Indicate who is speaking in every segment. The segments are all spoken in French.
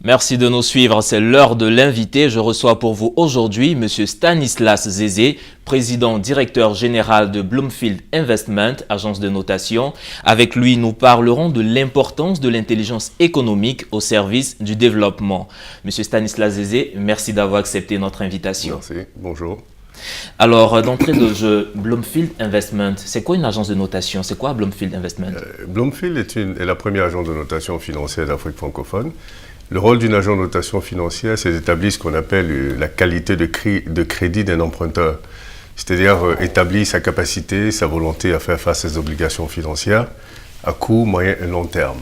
Speaker 1: Merci de nous suivre, c'est l'heure de l'invité. Je reçois pour vous aujourd'hui M. Stanislas Zézé, président directeur général de Bloomfield Investment, agence de notation. Avec lui, nous parlerons de l'importance de l'intelligence économique au service du développement. M. Stanislas Zézé, merci d'avoir accepté notre invitation.
Speaker 2: Merci, bonjour.
Speaker 1: Alors, d'entrée de jeu, Bloomfield Investment, c'est quoi une agence de notation? C'est quoi Bloomfield Investment?
Speaker 2: Bloomfield est la première agence de notation financière d'Afrique francophone. Le rôle d'une agence de notation financière, c'est d'établir ce qu'on appelle la qualité de crédit d'un emprunteur. C'est-à-dire établir sa capacité, sa volonté à faire face à ses obligations financières à court, moyen et long terme.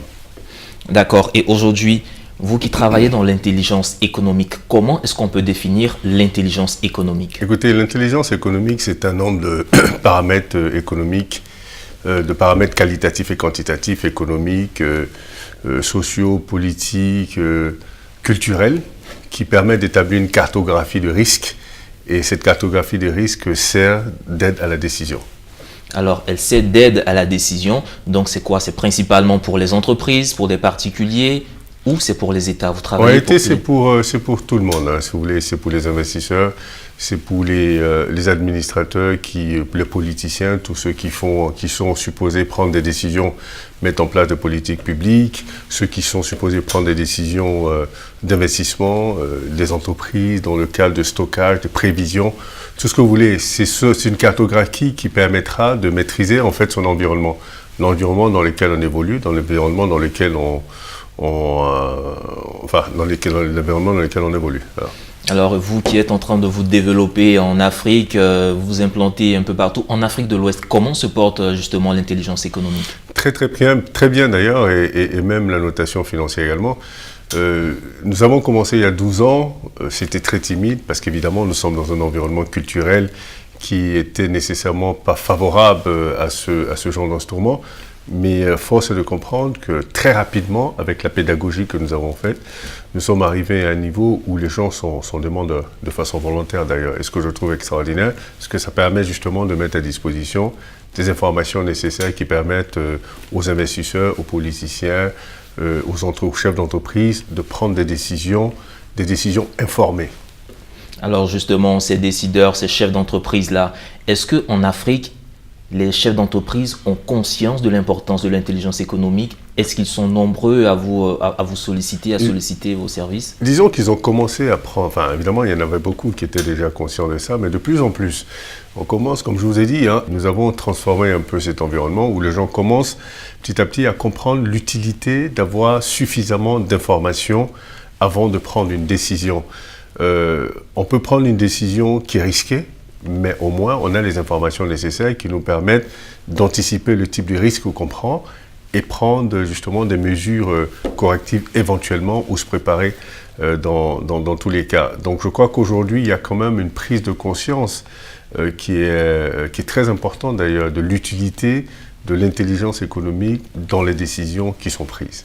Speaker 1: D'accord. Et aujourd'hui, vous qui travaillez dans l'intelligence économique, comment est-ce qu'on peut définir l'intelligence économique?
Speaker 2: Écoutez, l'intelligence économique, c'est un nombre de paramètres économiques, de paramètres qualitatifs et quantitatifs économiques, sociaux, politiques, culturels, qui permettent d'établir une cartographie de risques. Et cette cartographie de risques sert d'aide à la décision.
Speaker 1: Alors, elle sert d'aide à la décision. Donc, c'est quoi? C'est principalement pour les entreprises, pour des particuliers, ou c'est pour les États? Vous travaillez
Speaker 2: en réalité, c'est pour tout le monde, hein, si vous voulez. C'est pour les investisseurs, c'est pour les administrateurs, les politiciens, tous ceux qui sont supposés prendre des décisions, mettre en place des politiques publiques, ceux qui sont supposés prendre des décisions d'investissement, des entreprises dans le cadre de stockage, de prévision, tout ce que vous voulez. C'est une cartographie qui permettra de maîtriser en fait son environnement. L'environnement dans lequel on évolue, dans l'environnement dans lequel l'environnement dans lequel on évolue. Voilà.
Speaker 1: Alors, vous qui êtes en train de vous développer en Afrique, vous implantez un peu partout. En Afrique de l'Ouest, comment se porte justement l'intelligence économique?
Speaker 2: Très bien d'ailleurs, et même la notation financière également. Nous avons commencé il y a 12 ans, c'était très timide parce qu'évidemment nous sommes dans un environnement culturel qui était nécessairement pas favorable à ce genre d'instrument. Mais force est de comprendre que très rapidement, avec la pédagogie que nous avons faite, nous sommes arrivés à un niveau où les gens sont demandeurs, de façon volontaire d'ailleurs. Et ce que je trouve extraordinaire, c'est que ça permet justement de mettre à disposition des informations nécessaires qui permettent aux investisseurs, aux politiciens, aux chefs d'entreprise de prendre des décisions informées.
Speaker 1: Alors justement, ces décideurs, ces chefs d'entreprise-là, est-ce qu'en Afrique, les chefs d'entreprise ont conscience de l'importance de l'intelligence économique? Est-ce qu'ils sont nombreux à vous solliciter, à solliciter vos services?
Speaker 2: Disons qu'ils ont commencé à prendre, enfin évidemment il y en avait beaucoup qui étaient déjà conscients de ça, mais de plus en plus. On commence, comme je vous ai dit, hein, nous avons transformé un peu cet environnement où les gens commencent petit à petit à comprendre l'utilité d'avoir suffisamment d'informations avant de prendre une décision. On peut prendre une décision qui est risquée, mais au moins, on a les informations nécessaires qui nous permettent d'anticiper le type de risque qu'on prend et prendre justement des mesures correctives éventuellement ou se préparer dans tous les cas. Donc je crois qu'aujourd'hui, il y a quand même une prise de conscience qui est très importante d'ailleurs de l'utilité de l'intelligence économique dans les décisions qui sont prises.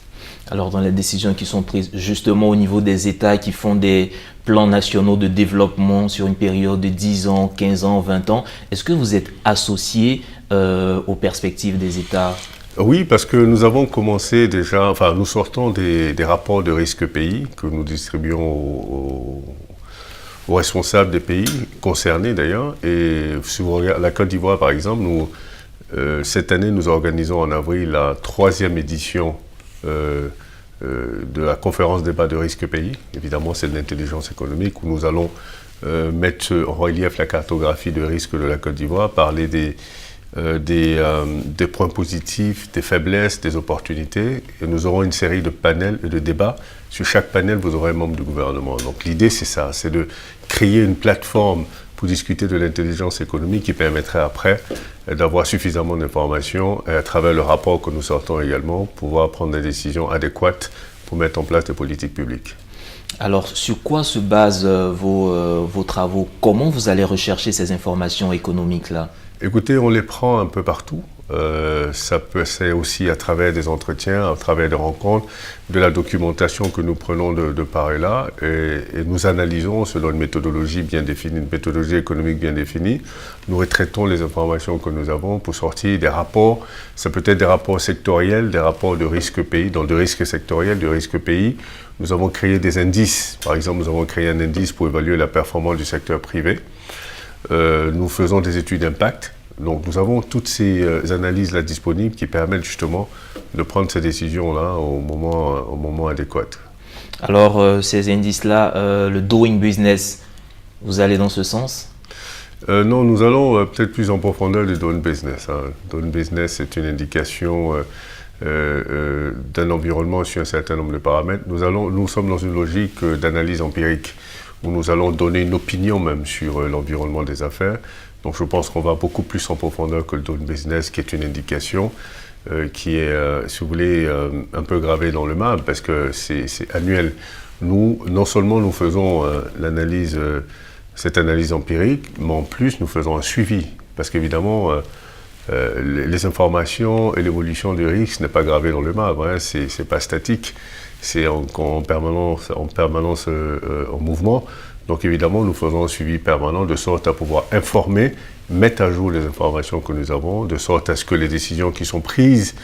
Speaker 1: Alors, dans les décisions qui sont prises, justement au niveau des États qui font des plans nationaux de développement sur une période de 10 ans, 15 ans, 20 ans, est-ce que vous êtes associé aux perspectives des États?
Speaker 2: Oui, parce que nous avons commencé déjà, enfin nous sortons des rapports de risque pays que nous distribuons aux responsables des pays concernés d'ailleurs. Et si vous regardez la Côte d'Ivoire par exemple, cette année nous organisons en avril la 3e édition de la conférence débat de risque pays. Évidemment, c'est de l'intelligence économique où nous allons mettre en relief la cartographie de risque de la Côte d'Ivoire, parler des points positifs, des faiblesses, des opportunités. Et nous aurons une série de panels et de débats. Sur chaque panel, vous aurez un membre du gouvernement. Donc l'idée, c'est ça, c'est de créer une plateforme pour discuter de l'intelligence économique qui permettrait après d'avoir suffisamment d'informations et à travers le rapport que nous sortons également, pouvoir prendre des décisions adéquates pour mettre en place des politiques publiques.
Speaker 1: Alors, sur quoi se basent vos travaux? Comment vous allez rechercher ces informations économiques-là?
Speaker 2: Écoutez, on les prend un peu partout. C'est aussi à travers des entretiens, à travers des rencontres, de la documentation que nous prenons de part et là, et nous analysons selon une méthodologie bien définie, une méthodologie économique bien définie. Nous retraitons les informations que nous avons pour sortir des rapports. Ça peut être des rapports sectoriels, des rapports de risque pays, donc de risque sectoriel, de risque pays. Nous avons créé des indices. Par exemple, nous avons créé un indice pour évaluer la performance du secteur privé. Nous faisons des études d'impact. Donc nous avons toutes ces analyses-là disponibles qui permettent justement de prendre ces décisions-là au moment adéquat.
Speaker 1: Alors ces indices-là, le doing business, vous allez dans ce sens?
Speaker 2: Non, nous allons peut-être plus en profondeur du doing business. Doing business, c'est une indication d'un environnement sur un certain nombre de paramètres. Nous sommes dans une logique d'analyse empirique où nous allons donner une opinion même sur l'environnement des affaires. Donc je pense qu'on va beaucoup plus en profondeur que le doing business, qui est une indication qui est, si vous voulez, un peu gravée dans le marbre parce que c'est annuel. Nous, non seulement nous faisons cette analyse empirique, mais en plus nous faisons un suivi parce qu'évidemment les informations et l'évolution du risque n'est pas gravé dans le marbre, c'est pas statique, c'est en permanence en mouvement. Donc évidemment, nous faisons un suivi permanent de sorte à pouvoir informer, mettre à jour les informations que nous avons, de sorte à ce que les décisions qui sont prises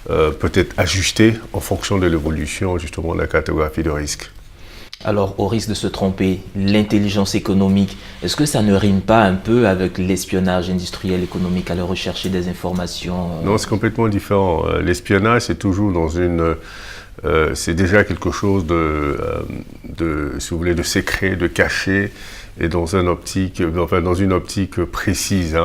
Speaker 2: peuvent être ajustées en fonction de l'évolution justement de la cartographie de risque.
Speaker 1: Alors, au risque de se tromper, l'intelligence économique, est-ce que ça ne rime pas un peu avec l'espionnage industriel économique, aller rechercher des informations
Speaker 2: Non, c'est complètement différent. L'espionnage, c'est toujours dans une... c'est déjà quelque chose si vous voulez, de secret, de caché, et dans une optique précise,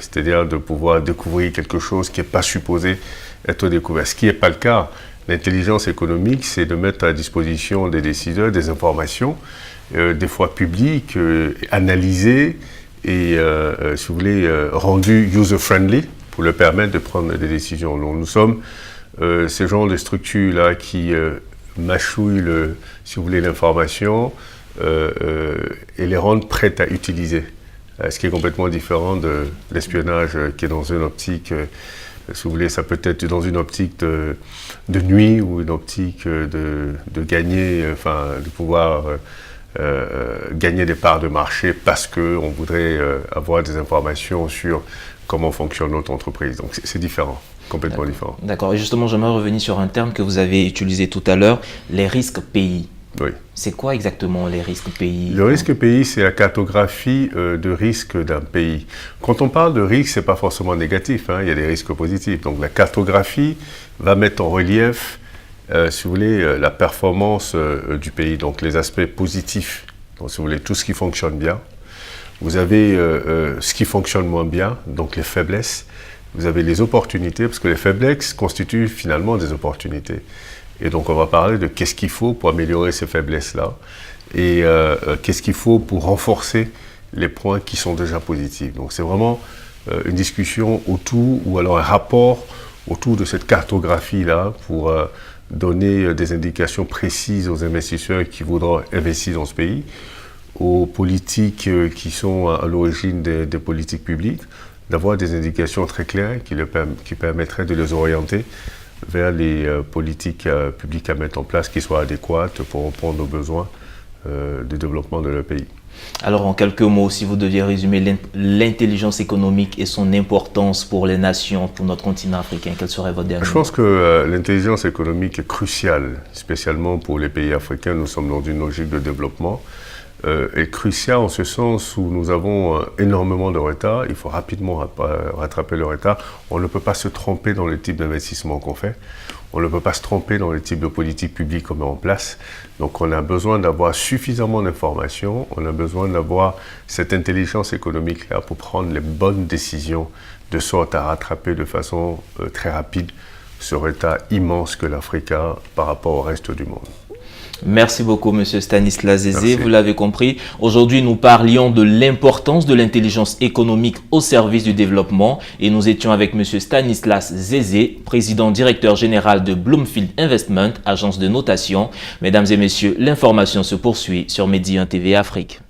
Speaker 2: c'est-à-dire de pouvoir découvrir quelque chose qui n'est pas supposé être découvert. Ce qui n'est pas le cas. L'intelligence économique, c'est de mettre à disposition des décideurs des informations, des fois publiques, analysées et, si vous voulez, rendues user-friendly pour leur permettre de prendre des décisions. Donc, nous sommes ces genres de structures-là qui mâchouillent, si vous voulez, l'information et les rendent prêtes à utiliser. Ce qui est complètement différent de l'espionnage qui est dans une optique, si vous voulez, ça peut être dans une optique de nuit ou une optique de gagner, de pouvoir gagner des parts de marché parce qu'on voudrait avoir des informations sur comment fonctionne notre entreprise. Donc c'est différent. Complètement différent.
Speaker 1: D'accord. Et justement, j'aimerais revenir sur un terme que vous avez utilisé tout à l'heure, les risques pays.
Speaker 2: Oui.
Speaker 1: C'est quoi exactement les risques pays?
Speaker 2: Le risque pays, c'est la cartographie de risque d'un pays. Quand on parle de risque, ce n'est pas forcément négatif, il y a des risques positifs. Donc la cartographie va mettre en relief, si vous voulez, la performance du pays, donc les aspects positifs. Donc si vous voulez, tout ce qui fonctionne bien. Vous avez ce qui fonctionne moins bien, donc les faiblesses. Vous avez les opportunités, parce que les faiblesses constituent finalement des opportunités. Et donc, on va parler de qu'est-ce qu'il faut pour améliorer ces faiblesses-là et qu'est-ce qu'il faut pour renforcer les points qui sont déjà positifs. Donc, c'est vraiment une discussion autour, ou alors un rapport autour de cette cartographie-là pour donner des indications précises aux investisseurs qui voudront investir dans ce pays, aux politiques qui sont à l'origine des politiques publiques, d'avoir des indications très claires qui permettraient de les orienter vers les politiques publiques à mettre en place qui soient adéquates pour répondre aux besoins de développement de leur pays.
Speaker 1: Alors en quelques mots, si vous deviez résumer l'intelligence économique et son importance pour les nations, pour notre continent africain, quel serait votre dernier mot?
Speaker 2: Je pense que l'intelligence économique est cruciale, spécialement pour les pays africains. Nous sommes dans une logique de développement. Est crucial en ce sens où nous avons énormément de retard. Il faut rapidement rattraper le retard. On ne peut pas se tromper dans le type d'investissement qu'on fait. On ne peut pas se tromper dans le type de politique publique qu'on met en place. Donc on a besoin d'avoir suffisamment d'informations. On a besoin d'avoir cette intelligence économique-là pour prendre les bonnes décisions de sorte à rattraper de façon très rapide ce retard immense que l'Afrique a par rapport au reste du monde.
Speaker 1: Merci beaucoup, Monsieur Stanislas Zézé.
Speaker 2: Merci.
Speaker 1: Vous l'avez compris. Aujourd'hui, nous parlions de l'importance de l'intelligence économique au service du développement et nous étions avec Monsieur Stanislas Zézé, président directeur général de Bloomfield Investment, agence de notation. Mesdames et messieurs, l'information se poursuit sur Medi 1 TV Afrique.